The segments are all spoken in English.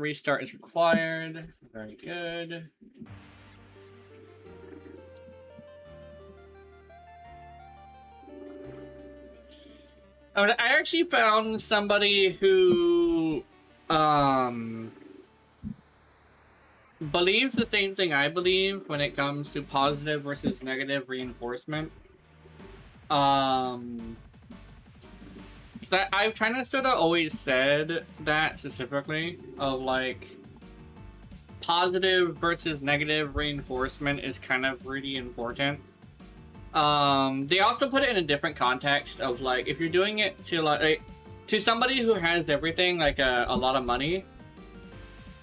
Restart is required. Very good. I actually found somebody who believes the same thing I believe when it comes to positive versus negative reinforcement. That I've kind of sort of always said that specifically of like positive versus negative reinforcement is kind of really important. They also put it in a different context of like if you're doing it to like to somebody who has everything like a lot of money.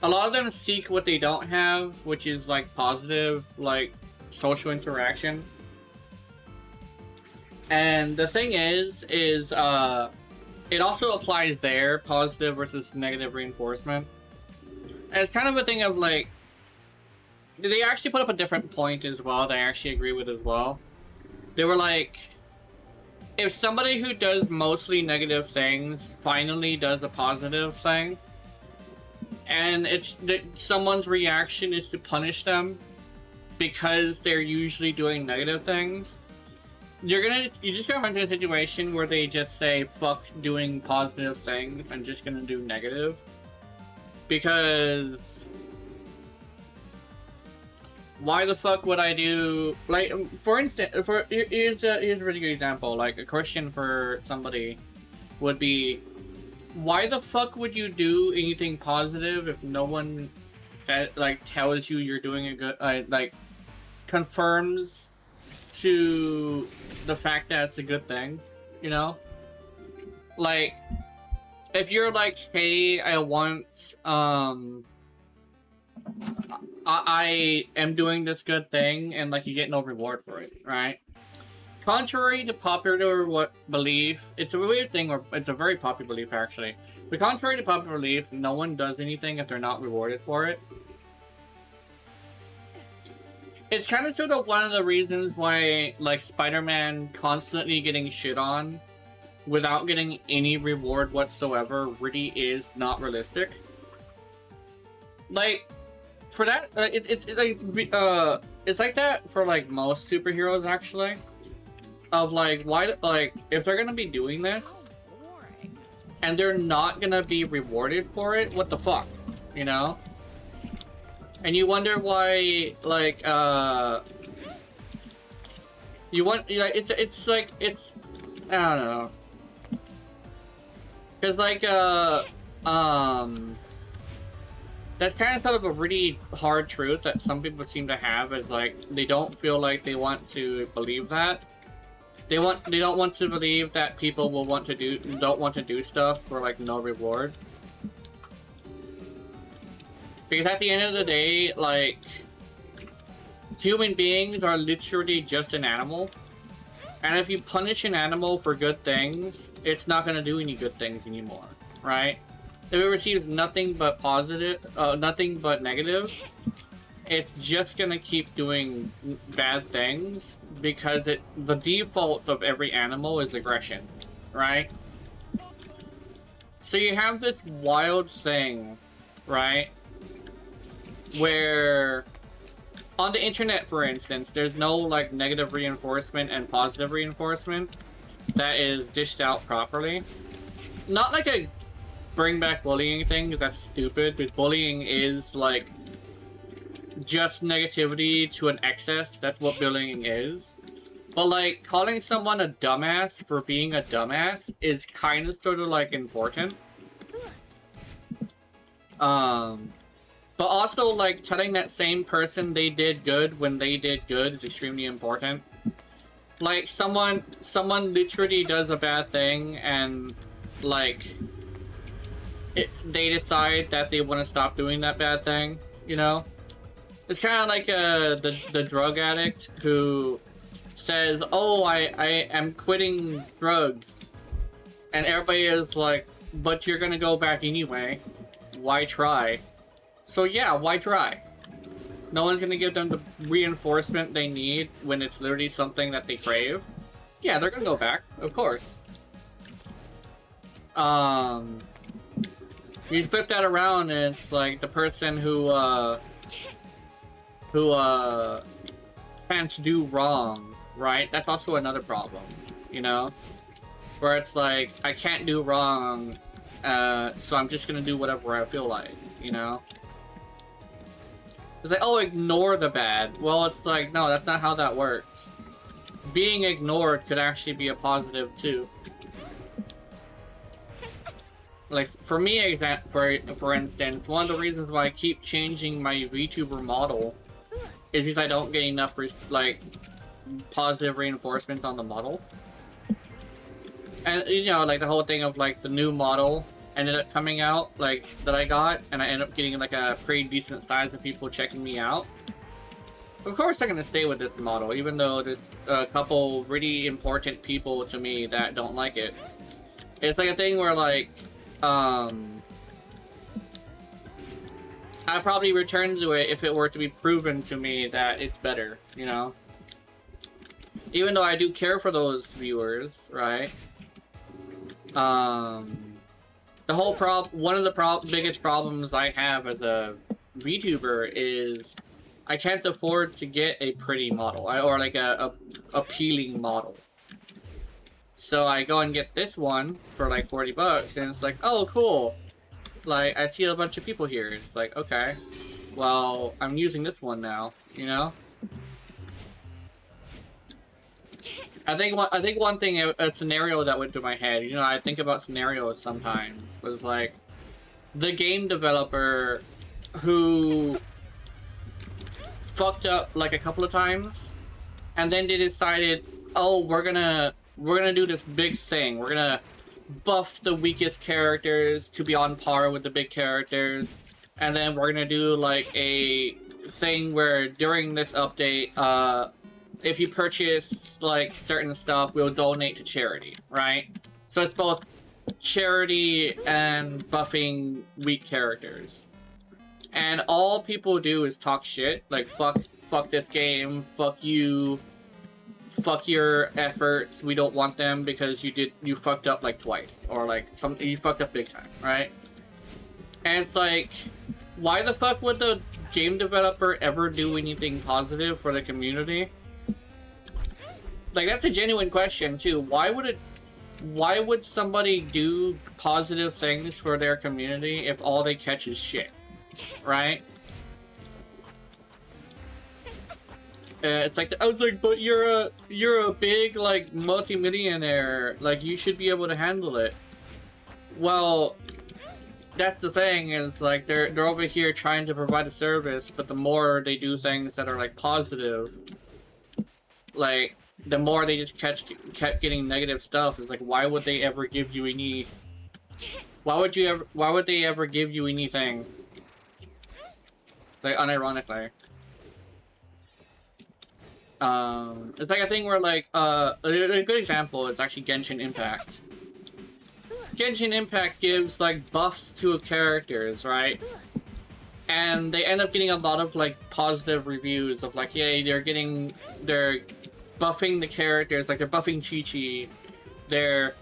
A lot of them seek what they don't have, which is like positive like social interaction. And the thing is it also applies there, positive versus negative reinforcement. And it's kind of a thing of like, they actually put up a different point as well that I actually agree with as well. They were like, if somebody who does mostly negative things finally does a positive thing, and it's that someone's reaction is to punish them because they're usually doing negative things, you just gonna run into a situation where they just say fuck doing positive things and just gonna do negative. Because why the fuck would I do, like, for instance, here's a really good example. Like a question for somebody would be, why the fuck would you do anything positive if no one like tells you you're doing a good, like confirms to the fact that it's a good thing, you know? Like, if you're like, hey, I want, I am doing this good thing, and like you get no reward for it, right? Contrary to popular belief, it's a weird thing, or it's a very popular belief actually. But contrary to popular belief, no one does anything if they're not rewarded for it. It's kind of sort of one of the reasons why, like, Spider-Man constantly getting shit on without getting any reward whatsoever really is not realistic. Like, for that, it's like that for like most superheroes actually. Of like, why, like, if they're gonna be doing this and they're not gonna be rewarded for it, what the fuck, you know? And you wonder why, like, you want, like, it's like, it's, I don't know. Cause like, that's kind of sort of a really hard truth that some people seem to have, is like, they don't feel like they want to believe that. They don't want to believe that people will don't want to do stuff for like no reward. Because at the end of the day, like, human beings are literally just an animal. And if you punish an animal for good things, it's not going to do any good things anymore, right? If it receives nothing but positive, nothing but negative, it's just going to keep doing bad things because the default of every animal is aggression, right? So you have this wild thing, right? Where on the internet, for instance, there's no like negative reinforcement and positive reinforcement that is dished out properly. Not like a bring back bullying thing, because that's stupid, because bullying is like just negativity to an excess. That's what bullying is. But like calling someone a dumbass for being a dumbass is kind of sort of like important. But also, like, telling that same person they did good when they did good is extremely important. Like, someone literally does a bad thing and, like, they decide that they want to stop doing that bad thing, you know? It's kind of like the drug addict who says, oh, I am quitting drugs. And everybody is like, but you're gonna go back anyway. Why try? So yeah, why try? No one's gonna give them the reinforcement they need when it's literally something that they crave. Yeah, they're gonna go back, of course. You flip that around and it's like the person who can't do wrong, right? That's also another problem, you know? Where it's like, I can't do wrong, so I'm just gonna do whatever I feel like, you know? It's like, oh, ignore the bad. Well, it's like, no, that's not how that works. Being ignored could actually be a positive, too. Like, for me, for instance, one of the reasons why I keep changing my VTuber model is because I don't get enough, like, positive reinforcement on the model. And, you know, like, the whole thing of, like, the new model ended up coming out, like, that I got, and I ended up getting, like, a pretty decent size of people checking me out. Of course I'm gonna stay with this model, even though there's a couple really important people to me that don't like it. It's like a thing where, like, I'd probably return to it if it were to be proven to me that it's better, you know? Even though I do care for those viewers, right? The whole one of the biggest problems I have as a VTuber is I can't afford to get a pretty model, or like a appealing model. So I go and get this one for like 40 bucks, and it's like, oh, cool. Like, I see a bunch of people here. It's like, okay, well, I'm using this one now, you know? I think one thing, a scenario that went through my head, you know, I think about scenarios sometimes, was like, the game developer who fucked up like a couple of times, and then they decided, oh, we're gonna do this big thing. We're gonna buff the weakest characters to be on par with the big characters, and then we're gonna do like a thing where during this update, if you purchase like certain stuff, we'll donate to charity, right? So it's both charity and buffing weak characters. And all people do is talk shit, like fuck this game, fuck you, fuck your efforts, we don't want them because you fucked up like twice, or like you fucked up big time, right? And it's like, why the fuck would the game developer ever do anything positive for the community? Like, that's a genuine question too. Why would somebody do positive things for their community if all they catch is shit, right? It's like, I was like, but you're a big like multi-millionaire, like you should be able to handle it. Well, that's the thing, is like they're over here trying to provide a service, but the more they do things that are like positive, like the more they just kept getting negative stuff. Is like, why would they ever give you any? Why would they ever give you anything? Like, unironically. It's like a thing where like a good example is actually Genshin Impact. Genshin Impact gives like buffs to characters, right? And they end up getting a lot of like positive reviews of like, yay, they're buffing the characters, like they're buffing Chi-Chi, they're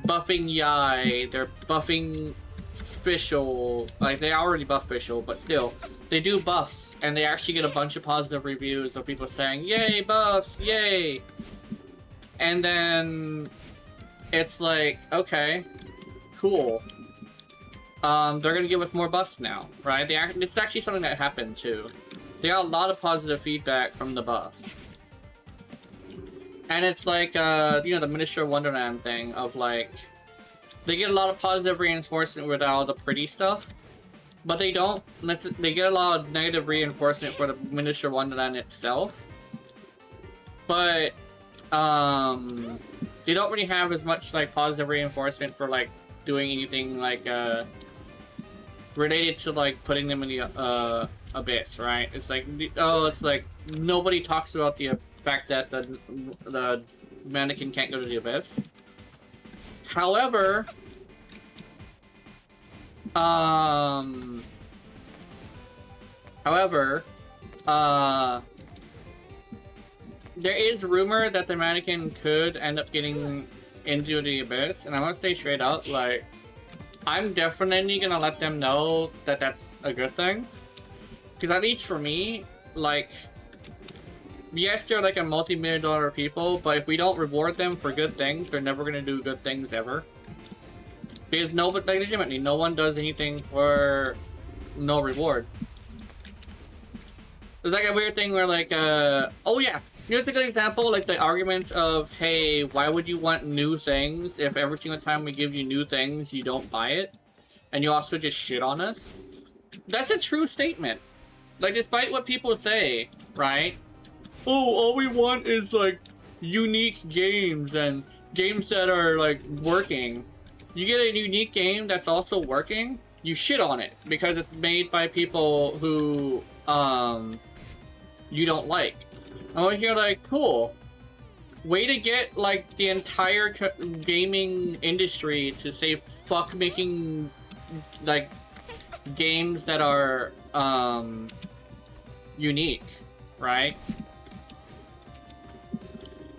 buffing Yai, they're buffing Fischl, like they already buff Fischl, but still, they do buffs, and they actually get a bunch of positive reviews of people saying, yay, buffs, yay! And then, it's like, okay, cool. They're gonna give us more buffs now, right? It's actually something that happened, too. They got a lot of positive feedback from the buffs. And it's like, you know, the Miniature Wonderland thing of like, they get a lot of positive reinforcement with all the pretty stuff, but they don't, they get a lot of negative reinforcement for the Miniature Wonderland itself. But, they don't really have as much like positive reinforcement for like doing anything like, related to like putting them in the, abyss, right? It's like, oh, it's like, nobody talks about the fact that the mannequin can't go to the abyss. However, there is rumor that the mannequin could end up getting into the abyss, and I want to say straight out, like, I'm definitely gonna let them know that that's a good thing. Because at least for me, like, yes, they're like a multi-million-dollar people, but if we don't reward them for good things, they're never gonna do good things ever. Because no, but like, legitimately, no one does anything for no reward. It's like a weird thing where like, oh yeah, you know, it's a good example, like the argument of, hey, why would you want new things if every single time we give you new things, you don't buy it? And you also just shit on us? That's a true statement. Like, despite what people say, right? Oh, all we want is, like, unique games and games that are, like, working. You get a unique game that's also working, you shit on it because it's made by people who, you don't like. And you're like, cool. Way to get, like, the entire gaming industry to say fuck making, like, games that are, unique, right?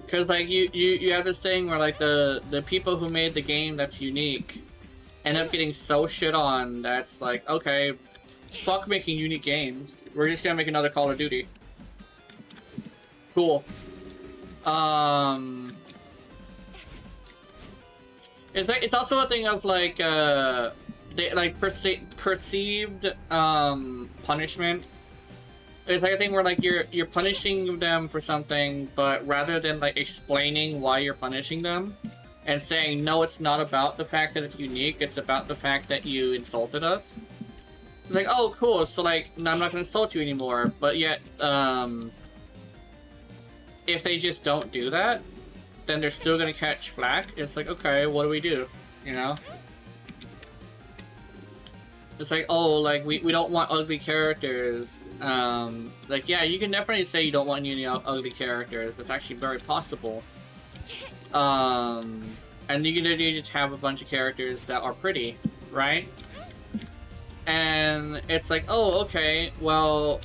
Because, like, you have this thing where, like, the people who made the game that's unique end up getting so shit on that's like, okay, fuck making unique games. We're just gonna make another Call of Duty. Cool. It's like, it's also a thing of like they like perceived punishment. It's like a thing where like you're punishing them for something, but rather than like explaining why you're punishing them and saying no, it's not about the fact that it's unique, it's about the fact that you insulted us. It's like, oh cool, so like no, I'm not gonna insult you anymore, but yet if they just don't do that, then they're still gonna catch flack. It's like, okay, what do we do? You know? It's like, oh, like, we don't want ugly characters. Like, yeah, you can definitely say you don't want any ugly characters. It's actually very possible. And you can literally just have a bunch of characters that are pretty, right? And it's like, oh, okay, well,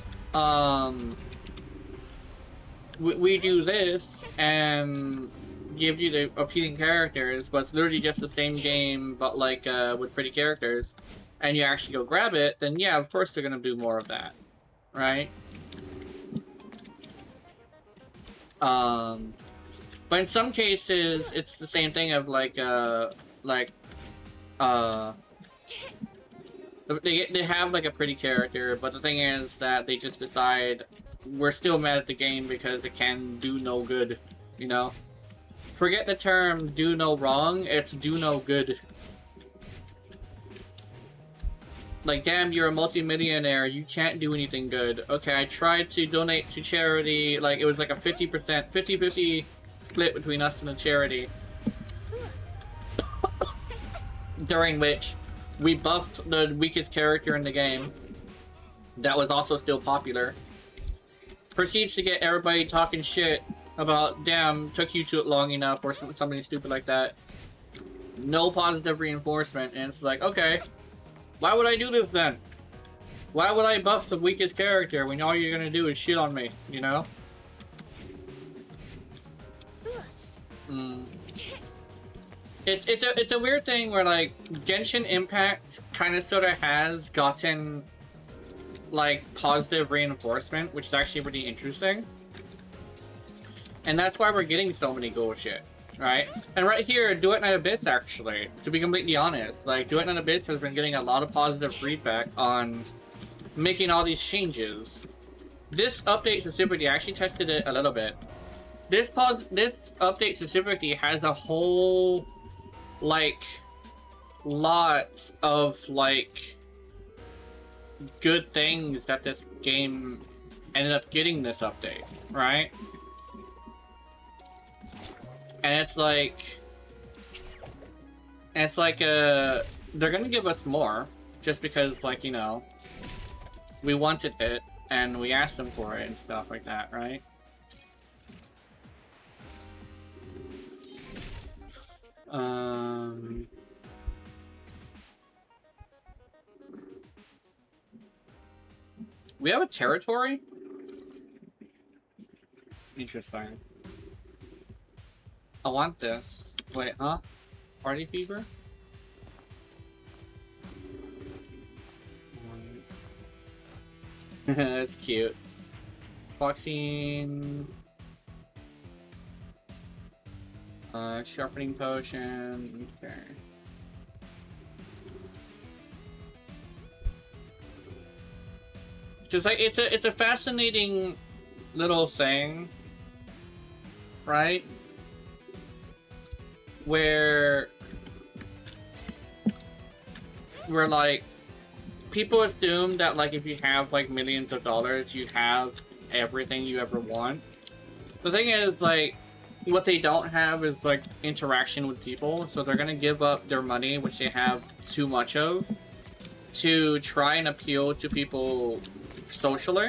we do this and give you the appealing characters, but it's literally just the same game, but like with pretty characters, and you actually go grab it, then yeah, of course they're gonna do more of that, right? But in some cases, it's the same thing of like they have like a pretty character, but the thing is that they just decide we're still mad at the game because it can do no good, you know? Forget the term do no wrong, it's do no good. Like, damn, you're a multi-millionaire, you can't do anything good. Okay, I tried to donate to charity, like, it was like a 50%, 50-50 split between us and the charity. During which, we buffed the weakest character in the game. That was also still popular. Proceeds to get everybody talking shit about, damn, took you too long enough, or something stupid like that. No positive reinforcement, and it's like, okay, why would I do this then? Why would I buff the weakest character when all you're gonna do is shit on me, you know? It's a weird thing where like Genshin Impact kind of sort of has gotten like positive reinforcement, which is actually pretty interesting. And that's why we're getting so many gold shit, right? And right here, Do It Night Abyss actually, to be completely honest, like Do It Night Abyss has been getting a lot of positive feedback on making all these changes. This update specifically, I actually tested it a little bit. This update specifically has a whole like lot of like good things that this game ended up getting this update, right? And it's like they're gonna give us more just because, like, you know, we wanted it and we asked them for it and stuff like that, right? We have a territory? Interesting. I want this. Wait, huh? Party fever? That's cute. Boxing. Sharpening potion. Okay. Just like it's a fascinating little thing, right? Where like people assume that like if you have like millions of dollars, you have everything you ever want. The thing is, like, what they don't have is like interaction with people, so they're gonna give up their money, which they have too much of, to try and appeal to people socially.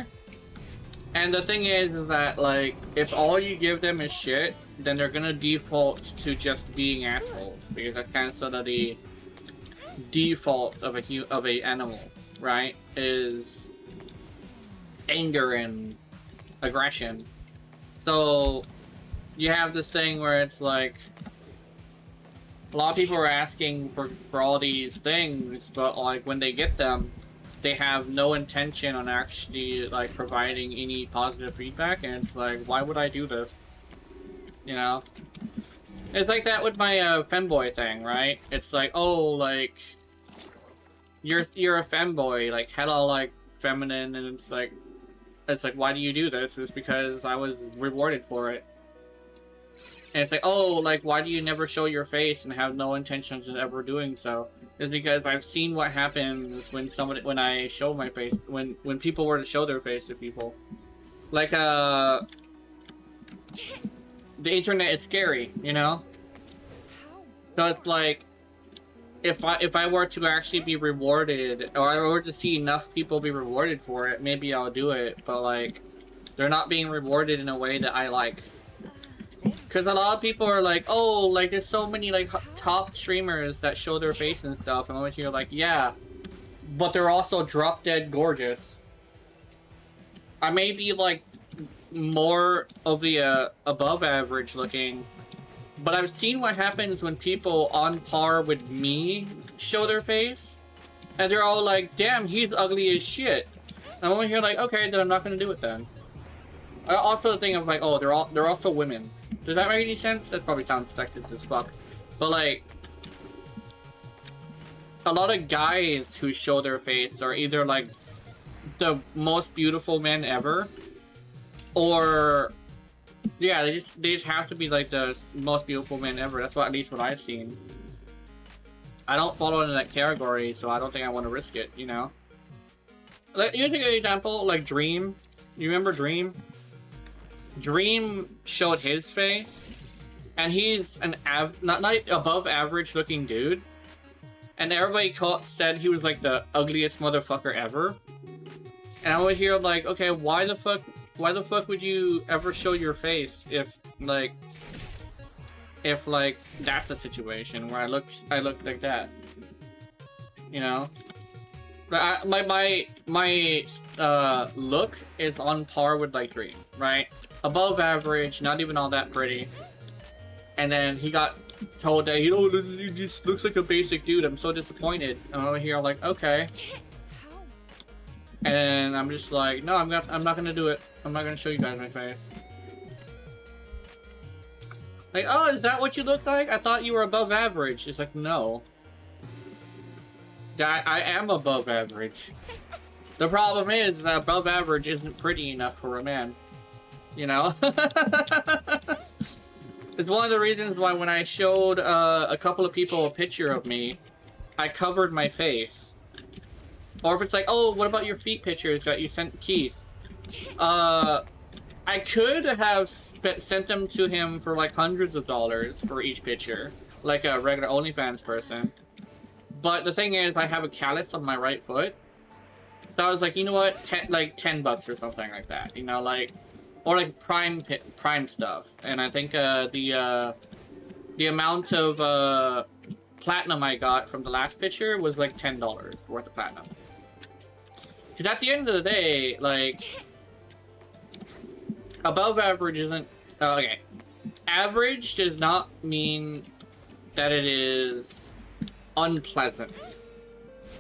And the thing is that, like, if all you give them is shit, then they're gonna default to just being assholes, because that's kind of sort of the default of a animal, right? Is anger and aggression. So you have this thing where it's like a lot of people are asking for all these things, but like when they get them, they have no intention on actually like providing any positive feedback, and it's like, why would I do this? You know? It's like that with my femboy thing, right? It's like, oh, like you're a femboy, like hella like feminine, and it's like why do you do this? It's because I was rewarded for it. And it's like, oh, like why do you never show your face and have no intentions of ever doing so? It's because I've seen what happens when I show my face, when people were to show their face to people. Like the internet is scary, you know? So it's like if I were to actually be rewarded, or I were to see enough people be rewarded for it, maybe I'll do it, but like they're not being rewarded in a way that I like. Because a lot of people are like, oh, like there's so many like top streamers that show their face and stuff, and when you're like, yeah, but they're also drop dead gorgeous. I may be like more of the above average looking, but I've seen what happens when people on par with me show their face, and they're all like, damn, he's ugly as shit. And when you're like, okay, then I'm not gonna do it then. Also the thing of like, oh, they're also women. Does that make any sense? That probably sounds sexist as fuck. But like, a lot of guys who show their face are either like the most beautiful men ever, or yeah, they just have to be like the most beautiful men ever. That's at least what I've seen. I don't fall into that category, so I don't think I want to risk it, you know? Like, you take an example, like Dream. You remember Dream? Dream showed his face, and he's an not above average looking dude, and everybody said he was like the ugliest motherfucker ever. And I would hear like, okay, why the fuck would you ever show your face if like that's a situation where I look like that, you know? But my look is on par with like Dream, right? Above average, not even all that pretty. And then he got told that, you know, he just looks like a basic dude. I'm so disappointed. And over here, I'm like, okay. And I'm just like, no, I'm not gonna do it. I'm not gonna show you guys my face. Like, oh, is that what you look like? I thought you were above average. It's like, no. I am above average. The problem is that above average isn't pretty enough for a man. You know? It's one of the reasons why when I showed a couple of people a picture of me, I covered my face. Or if it's like, oh, what about your feet pictures that you sent Keith? I could have sent them to him for like hundreds of dollars for each picture, like a regular OnlyFans person. But the thing is, I have a callus on my right foot. So I was like, you know what, like $10 or something like that, you know, like, or like prime stuff. And I think the amount of platinum I got from the last picture was like $10 worth of platinum. Because at the end of the day, like, above average isn't okay. Average does not mean that it is unpleasant.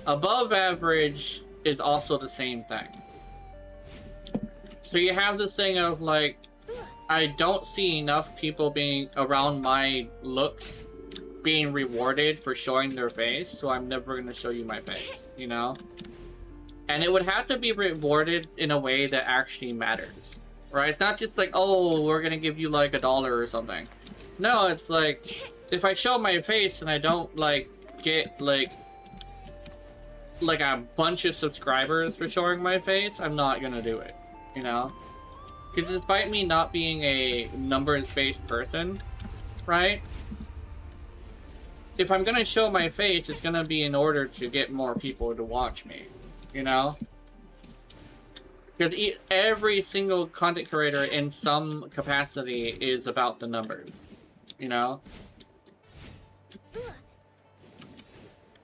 Above average is also the same thing. So you have this thing of like, I don't see enough people being around my looks being rewarded for showing their face, so I'm never gonna show you my face, you know? And it would have to be rewarded in a way that actually matters, right? It's not just like, oh, we're gonna give you like $1 or something. No, it's like, if I show my face and I don't like get like a bunch of subscribers for showing my face, I'm not gonna do it, you know? Because despite me not being a numbers-based person, right? If I'm gonna show my face, it's gonna be in order to get more people to watch me, you know? Because every single content creator in some capacity is about the numbers, you know?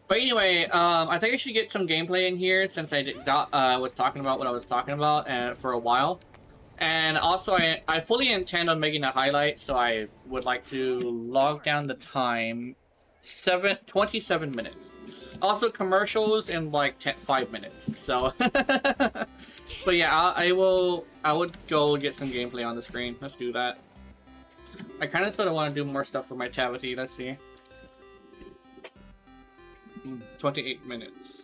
But anyway, I think I should get some gameplay in here since I was talking about what I was talking about for a while. And also, I fully intend on making a highlight, so I would like to log down the time. 27 minutes. Also, commercials in like 5 minutes. So, but yeah, I would go get some gameplay on the screen. Let's do that. I kind of sort of want to do more stuff for my Tavity. Let's see. 28 minutes.